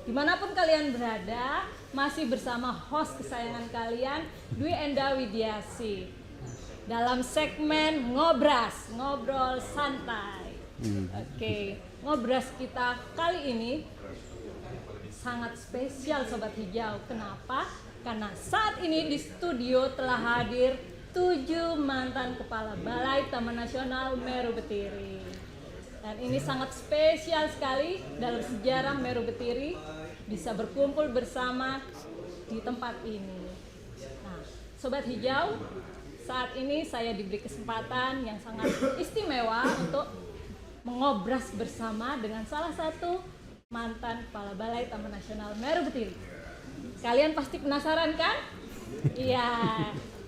Dimanapun kalian berada, masih bersama host kesayangan kalian, Dwi Enda Widiasi, dalam segmen Ngobras, Ngobrol Santai. Oke, Ngobras kita kali ini sangat spesial Sobat Hijau. Kenapa? Karena saat ini di studio telah hadir 7 mantan kepala Balai Taman Nasional Meru Betiri. Dan ini sangat spesial sekali dalam sejarah Meru Betiri bisa berkumpul bersama di tempat ini. Nah, Sobat Hijau, saat ini saya diberi kesempatan yang sangat istimewa untuk mengobras bersama dengan salah satu mantan kepala Balai Taman Nasional Meru Betiri. Kalian pasti penasaran kan? Iya,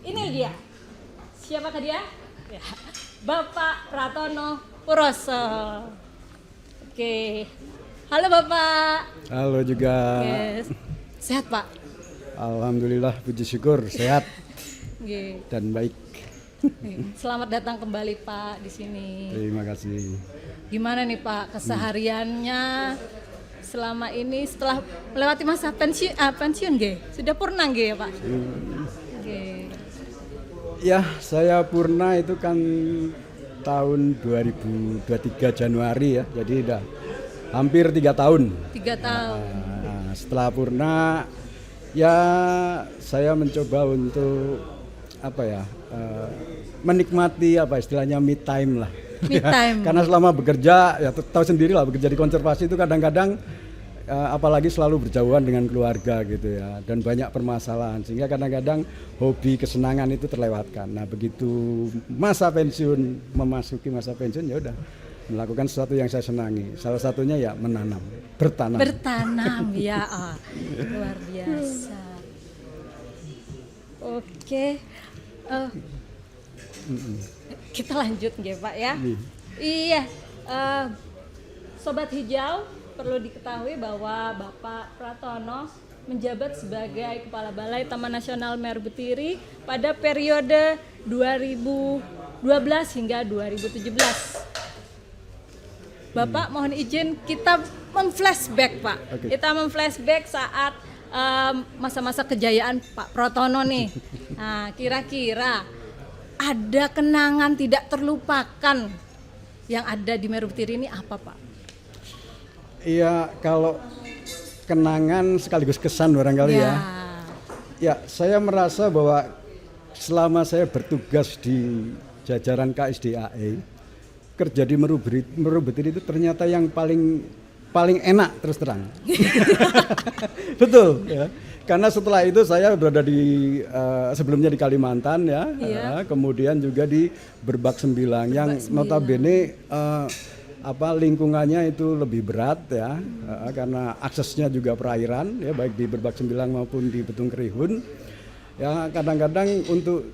ini dia. Siapakah dia? Ya, Bapak Pratono Purwoso. Oke. Halo Bapak. Halo juga. Yes. Sehat Pak? Alhamdulillah, puji syukur sehat dan baik. Selamat datang kembali Pak di sini. Terima kasih. Gimana nih Pak kesehariannya selama ini setelah melewati masa pensiun Sudah purna ya Pak? Ya, saya purna itu kan tahun 2023 Januari ya. Jadi udah hampir 3 tahun. 3 tahun. Setelah purna, ya saya mencoba untuk menikmati istilahnya me time lah. Me time. Karena selama bekerja, ya tahu sendiri lah, bekerja di konservasi itu kadang-kadang apalagi selalu berjauhan dengan keluarga gitu ya, dan banyak permasalahan sehingga kadang-kadang hobi kesenangan itu terlewatkan. Nah begitu memasuki masa pensiun ya udah melakukan sesuatu yang saya senangi. Salah satunya ya bertanam ya, luar biasa. Oke, kita lanjut ya Pak ya. Iya, Sobat Hijau, perlu diketahui bahwa Bapak Pratono menjabat sebagai Kepala Balai Taman Nasional Meru Betiri pada periode 2012 hingga 2017. Bapak mohon izin kita memflashback Pak. Okay. Kita memflashback saat masa-masa kejayaan Pak Pratono nih. Nah, kira-kira ada kenangan tidak terlupakan yang ada di Meru Betiri ini apa Pak? Iya, kalau kenangan sekaligus kesan barangkali ya. Ya, saya merasa bahwa selama saya bertugas di jajaran KSDAE, kerja di Meru Betiri itu ternyata yang paling enak terus terang. Betul ya. Karena setelah itu saya berada di sebelumnya di Kalimantan ya, kemudian juga di Berbak Sembilang yang notabene lingkungannya itu lebih berat ya, karena aksesnya juga perairan ya, baik di Berbak Sembilang maupun di Betung Kerihun ya, kadang-kadang untuk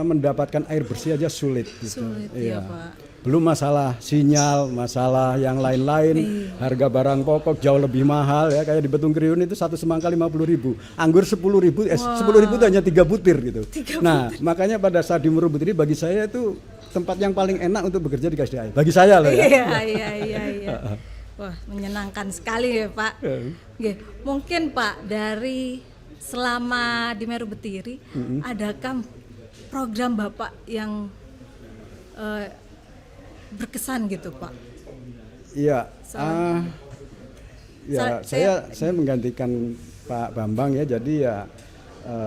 mendapatkan air bersih aja sulit gitu. Sulit ya Pak. Belum masalah sinyal, masalah yang lain-lain, harga barang pokok jauh lebih mahal ya, kayak di Betung Kerihun itu 1 semangka 50.000, anggur 10.000, 10.000 itu hanya 3 butir gitu. Nah makanya pada saat di Meru Betiri bagi saya itu tempat yang paling enak untuk bekerja di KSDAE. Bagi saya loh ya. Iya. Wah, menyenangkan sekali ya Pak. Mungkin Pak, dari selama di Meru Betiri, adakah program Bapak yang berkesan gitu Pak? Iya. Saya menggantikan Pak Bambang ya. Jadi ya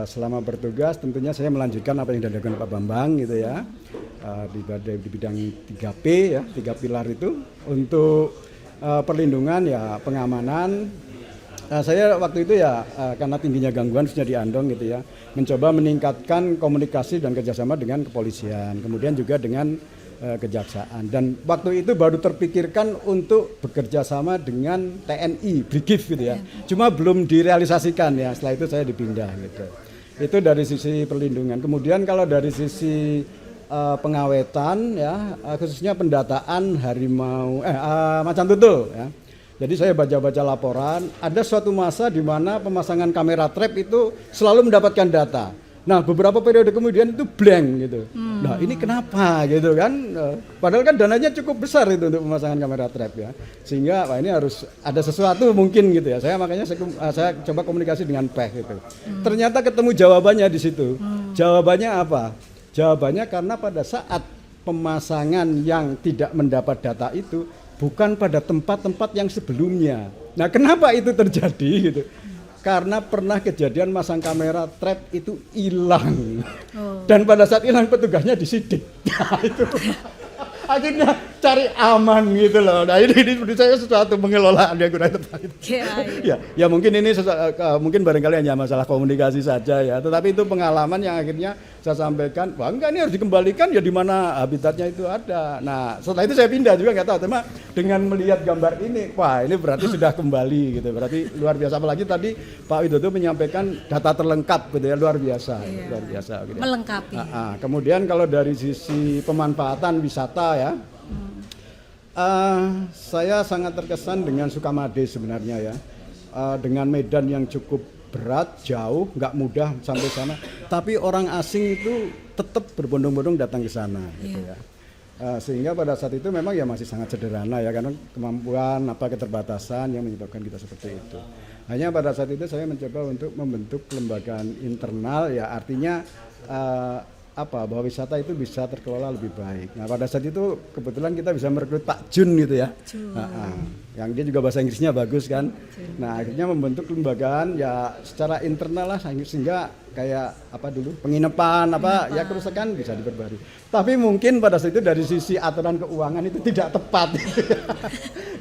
selama bertugas tentunya saya melanjutkan apa yang dilakukan Pak Bambang gitu ya. Di bidang 3P ya, 3 pilar itu untuk perlindungan ya, pengamanan. Saya waktu itu ya karena tingginya gangguan khususnya di Andong gitu ya, mencoba meningkatkan komunikasi dan kerjasama dengan kepolisian, kemudian juga dengan kejaksaan. Dan waktu itu baru terpikirkan untuk bekerja sama dengan TNI, Brigif gitu ya. Cuma belum direalisasikan ya, setelah itu saya dipindah gitu. Itu dari sisi perlindungan. Kemudian kalau dari sisi pengawetan ya, khususnya pendataan harimau macan tutul ya. Jadi saya baca-baca laporan, ada suatu masa di mana pemasangan kamera trap itu selalu mendapatkan data. Nah beberapa periode kemudian itu blank gitu. Nah ini kenapa gitu kan? Padahal kan dananya cukup besar itu untuk pemasangan kamera trap ya. Sehingga wah ini harus ada sesuatu mungkin gitu ya. Saya coba komunikasi dengan PEH gitu. Ternyata ketemu jawabannya di situ. Jawabannya apa? Jawabannya karena pada saat pemasangan yang tidak mendapat data itu bukan pada tempat-tempat yang sebelumnya. Nah kenapa itu terjadi gitu? Karena pernah kejadian masang kamera trap itu hilang. Dan pada saat hilang petugasnya disidik. Nah, itu akhirnya cari aman gitu loh. Nah ini menurut saya sesuatu pengelolaan yang kurang tepat. Ya mungkin ini mungkin barangkali hanya masalah komunikasi saja ya. Tetapi itu pengalaman yang akhirnya saya sampaikan, wah enggak ini harus dikembalikan ya di mana habitatnya itu ada. Nah setelah itu saya pindah juga nggak tahu. Cuma dengan melihat gambar ini, wah ini berarti sudah kembali gitu. Berarti luar biasa. Apalagi tadi Pak Widodo menyampaikan data terlengkap gitu ya, luar biasa. Luar biasa. Gitu. Melengkapi. Kemudian kalau dari sisi pemanfaatan wisata ya, saya sangat terkesan dengan Sukamade sebenarnya ya, dengan medan yang cukup berat, jauh, nggak mudah sampai sana, tapi orang asing itu tetap berbondong-bondong datang ke sana gitu ya. Sehingga pada saat itu memang ya masih sangat sederhana ya, karena kemampuan keterbatasan yang menyebabkan kita seperti itu. Hanya pada saat itu saya mencoba untuk membentuk kelembagaan internal ya, artinya bahwa wisata itu bisa terkelola lebih baik. Nah pada saat itu kebetulan kita bisa merekrut Pak Jun gitu ya, yang dia juga bahasa Inggrisnya bagus kan. Nah akhirnya membentuk kelembagaan ya secara internal lah, sehingga kayak penginapan ya kerusakan bisa diperbarui. Tapi mungkin pada saat itu dari sisi aturan keuangan itu tidak tepat.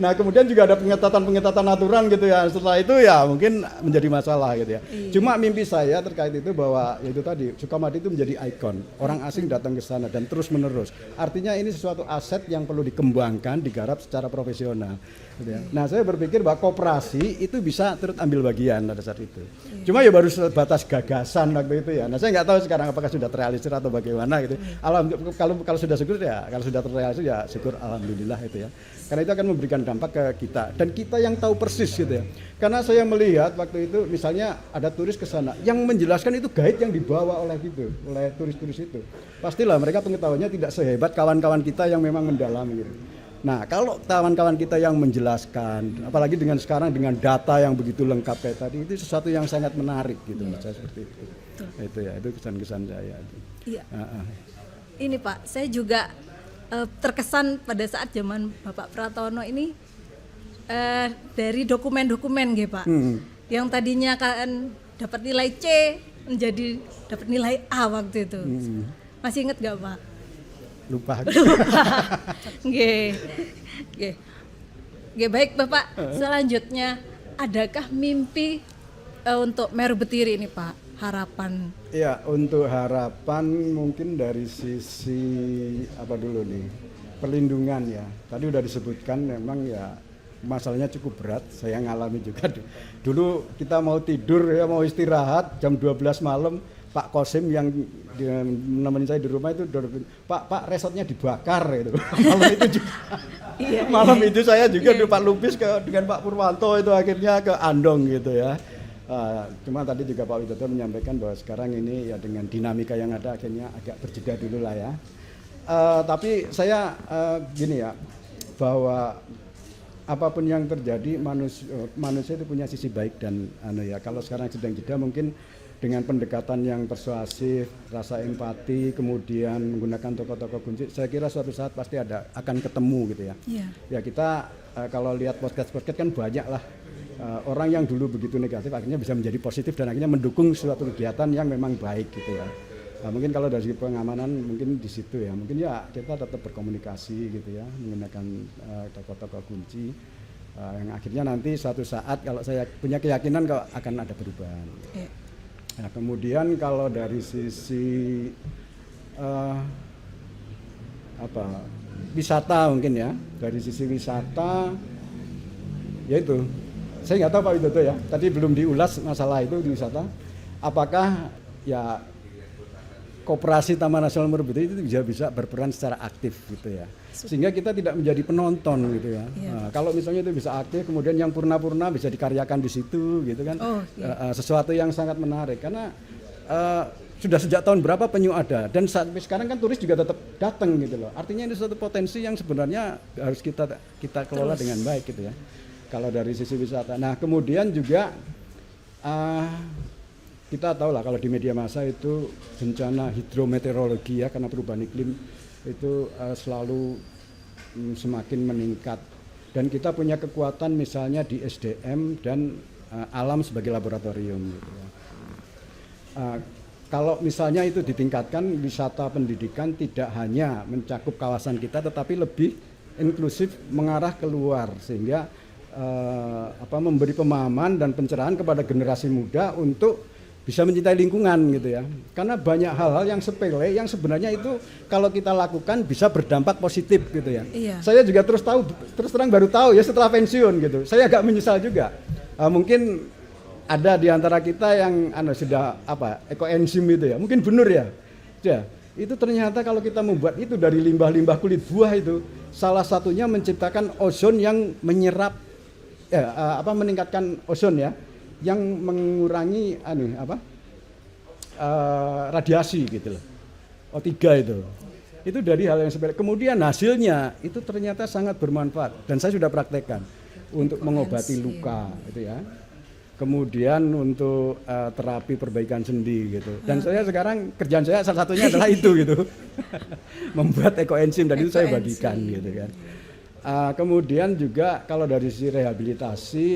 Nah kemudian juga ada pengetatan aturan gitu ya. Setelah itu ya mungkin menjadi masalah gitu ya. Cuma mimpi saya terkait itu bahwa itu tadi Sukamade itu menjadi ikon. Orang asing datang ke sana dan terus menerus. Artinya ini sesuatu aset yang perlu dikembangkan, digarap secara profesional. Gitu ya. Nah saya berpikir bahwa koperasi itu bisa turut ambil bagian pada saat itu. Cuma ya baru sebatas gagasan waktu itu ya. Nah saya nggak tahu sekarang apakah sudah terrealisir atau bagaimana gitu. Kalau sudah syukur ya, kalau sudah terrealisir ya syukur alhamdulillah itu ya. Karena itu akan memberikan dampak ke kita dan kita yang tahu persis gitu ya. Karena saya melihat waktu itu misalnya ada turis ke sana yang menjelaskan itu guide yang dibawa oleh turis-turis itu. Pastilah mereka pengetahuannya tidak sehebat kawan-kawan kita yang memang mendalami gitu. Nah, kalau kawan-kawan kita yang menjelaskan, apalagi dengan sekarang dengan data yang begitu lengkap kayak tadi, itu sesuatu yang sangat menarik gitu menurut saya seperti itu. Itu ya, itu kesan-kesan saya. Iya. Ini Pak, saya juga terkesan pada saat zaman Bapak Pratono ini dari dokumen-dokumen gitu Pak, yang tadinya kan dapat nilai C menjadi dapat nilai A waktu itu. Masih ingat nggak Pak? Lupa. Nggih. Baik Bapak, selanjutnya adakah mimpi untuk Meru Betiri ini Pak? Harapan. Ya, untuk harapan mungkin dari sisi dulu nih? Perlindungan ya. Tadi udah disebutkan memang ya masalahnya cukup berat, saya ngalami juga. Dulu kita mau tidur ya, mau istirahat jam 12 malam, Pak Kosim yang nemenin saya di rumah itu Pak resortnya dibakar itu. Malam itu juga. Malam itu saya juga Pak Lubis dengan Pak Purwanto itu akhirnya ke Andong gitu ya. Cuma tadi juga Pak Widodo menyampaikan bahwa sekarang ini ya dengan dinamika yang ada akhirnya agak berjeda dulu lah ya. Tapi saya gini ya, bahwa apapun yang terjadi manusia itu punya sisi baik dan kalau sekarang sedang jeda mungkin dengan pendekatan yang persuasif, rasa empati, kemudian menggunakan tokoh-tokoh kunci, saya kira suatu saat pasti akan ketemu gitu ya. Ya kita kalau lihat podcast kan banyak lah. Orang yang dulu begitu negatif akhirnya bisa menjadi positif dan akhirnya mendukung suatu kegiatan yang memang baik gitu ya. Mungkin kalau dari segi pengamanan mungkin di situ ya, mungkin ya kita tetap berkomunikasi gitu ya, menggunakan tokoh-tokoh kunci yang akhirnya nanti suatu saat kalau saya punya keyakinan kalau akan ada perubahan. Nah, kemudian kalau dari sisi wisata mungkin ya, dari sisi wisata yaitu saya nggak tahu Pak Widodo ya, tadi belum diulas masalah itu di wisata. Apakah ya Koperasi Taman Nasional Meru Betiri itu bisa berperan secara aktif gitu ya, sehingga kita tidak menjadi penonton gitu ya. Nah, kalau misalnya itu bisa aktif, kemudian yang purna-purna bisa dikaryakan di situ gitu kan, sesuatu yang sangat menarik karena sudah sejak tahun berapa penyu ada, dan sampai sekarang kan turis juga tetap datang gitu loh. Artinya ini suatu potensi yang sebenarnya harus kita kelola dengan baik gitu ya. Kalau dari sisi wisata. Nah kemudian juga kita tahu lah kalau di media massa itu bencana hidrometeorologi ya, karena perubahan iklim itu selalu semakin meningkat. Dan kita punya kekuatan misalnya di SDM dan alam sebagai laboratorium gitu ya. Kalau misalnya itu ditingkatkan, wisata pendidikan tidak hanya mencakup kawasan kita tetapi lebih inklusif mengarah keluar, sehingga memberi pemahaman dan pencerahan kepada generasi muda untuk bisa mencintai lingkungan gitu ya. Karena banyak hal-hal yang sepele yang sebenarnya itu kalau kita lakukan bisa berdampak positif gitu ya. Iya. Saya juga terus terang baru tahu ya setelah pensiun gitu. Saya agak menyesal juga. Mungkin ada di antara kita yang sudah ekoenzim itu ya, mungkin benar ya. Ya, itu ternyata kalau kita membuat itu dari limbah-limbah kulit buah itu, salah satunya menciptakan ozon yang menyerap meningkatkan ozon ya, yang mengurangi radiasi gitu loh. O3 itu. Itu dari hal yang sepele. Kemudian hasilnya itu ternyata sangat bermanfaat dan saya sudah praktekkan untuk mengobati luka itu ya. Kemudian untuk terapi perbaikan sendi gitu. Dan saya sekarang kerjaan saya salah satunya adalah itu gitu. Membuat ekoenzim dan itu saya bagikan gitu kan. Kemudian juga kalau dari sisi rehabilitasi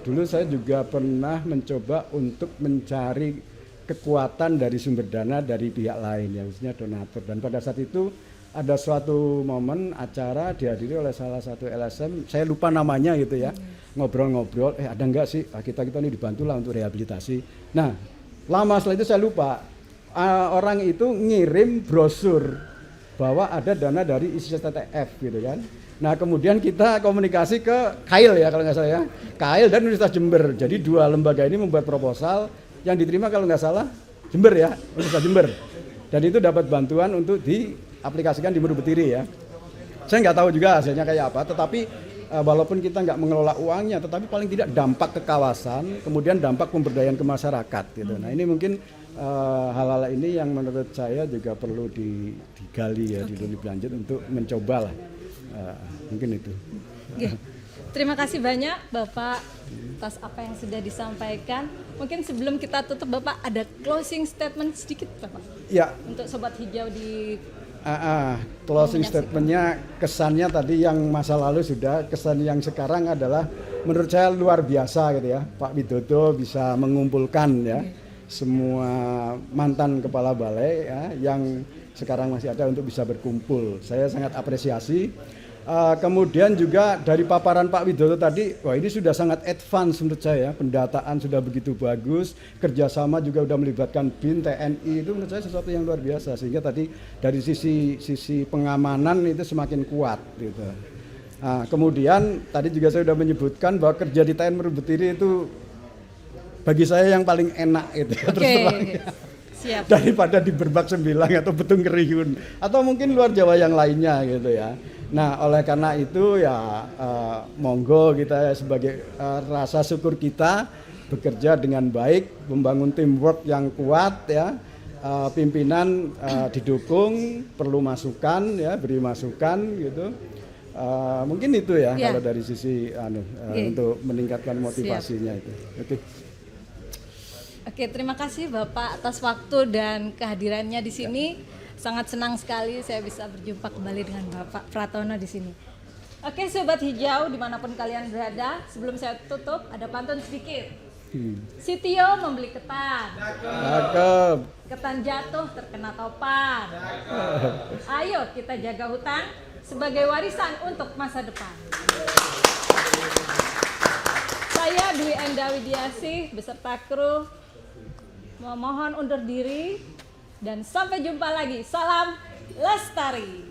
dulu saya juga pernah mencoba untuk mencari kekuatan dari sumber dana dari pihak lain ya, khususnya donatur. Dan pada saat itu ada suatu momen acara dihadiri oleh salah satu LSM, saya lupa namanya gitu ya, ngobrol-ngobrol, ada enggak sih kita ini dibantulah untuk rehabilitasi. Nah lama setelah itu saya lupa, orang itu ngirim brosur bahwa ada dana dari ICTTF gitu kan. Nah kemudian kita komunikasi ke KAIL ya kalau nggak salah ya, KAIL dan Universitas Jember. Jadi dua lembaga ini membuat proposal yang diterima kalau nggak salah Jember ya, Universitas Jember. Dan itu dapat bantuan untuk diaplikasikan di Medubetiri ya. Saya nggak tahu juga hasilnya kayak apa, tetapi walaupun kita nggak mengelola uangnya, tetapi paling tidak dampak ke kawasan, kemudian dampak pemberdayaan ke masyarakat gitu. Nah ini mungkin hal-hal ini yang menurut saya juga perlu digali ya, lebih lanjut untuk mencoba lah. Mungkin itu. Terima kasih banyak Bapak atas apa yang sudah disampaikan. Mungkin sebelum kita tutup Bapak ada closing statement sedikit Bapak. Ya. Untuk Sobat Hijau di closing statementnya, kesannya tadi yang masa lalu sudah, kesan yang sekarang adalah menurut saya luar biasa gitu ya. Pak Widodo bisa mengumpulkan ya semua mantan kepala balai ya, yang sekarang masih ada untuk bisa berkumpul. Saya sangat apresiasi. Kemudian juga dari paparan Pak Widodo tadi, wah ini sudah sangat advance menurut saya, pendataan sudah begitu bagus, kerjasama juga sudah melibatkan BIN, TNI, itu menurut saya sesuatu yang luar biasa, sehingga tadi dari sisi pengamanan itu semakin kuat gitu. Kemudian tadi juga saya sudah menyebutkan bahwa kerja di TN Medubetiri itu bagi saya yang paling enak itu ya, terus terang. Siap. Daripada di Berbak Sembilang atau Betung Kerihun atau mungkin luar Jawa yang lainnya gitu ya. Nah oleh karena itu ya monggo kita sebagai rasa syukur kita bekerja dengan baik, membangun teamwork yang kuat ya, pimpinan didukung, perlu masukan ya, beri masukan gitu. Mungkin itu ya, kalau dari sisi untuk meningkatkan motivasinya. Siap. Itu. Oke, terima kasih Bapak atas waktu dan kehadirannya di sini. Sangat senang sekali saya bisa berjumpa kembali dengan Bapak Pratono di sini. Oke, Sobat Hijau dimanapun kalian berada, sebelum saya tutup ada pantun sedikit. Sitio membeli ketan. Ketan jatuh terkena topan. Ayo kita jaga hutan sebagai warisan untuk masa depan. Saya Dwi Enda Widiasih beserta kru memohon undur diri dan sampai jumpa lagi. Salam lestari.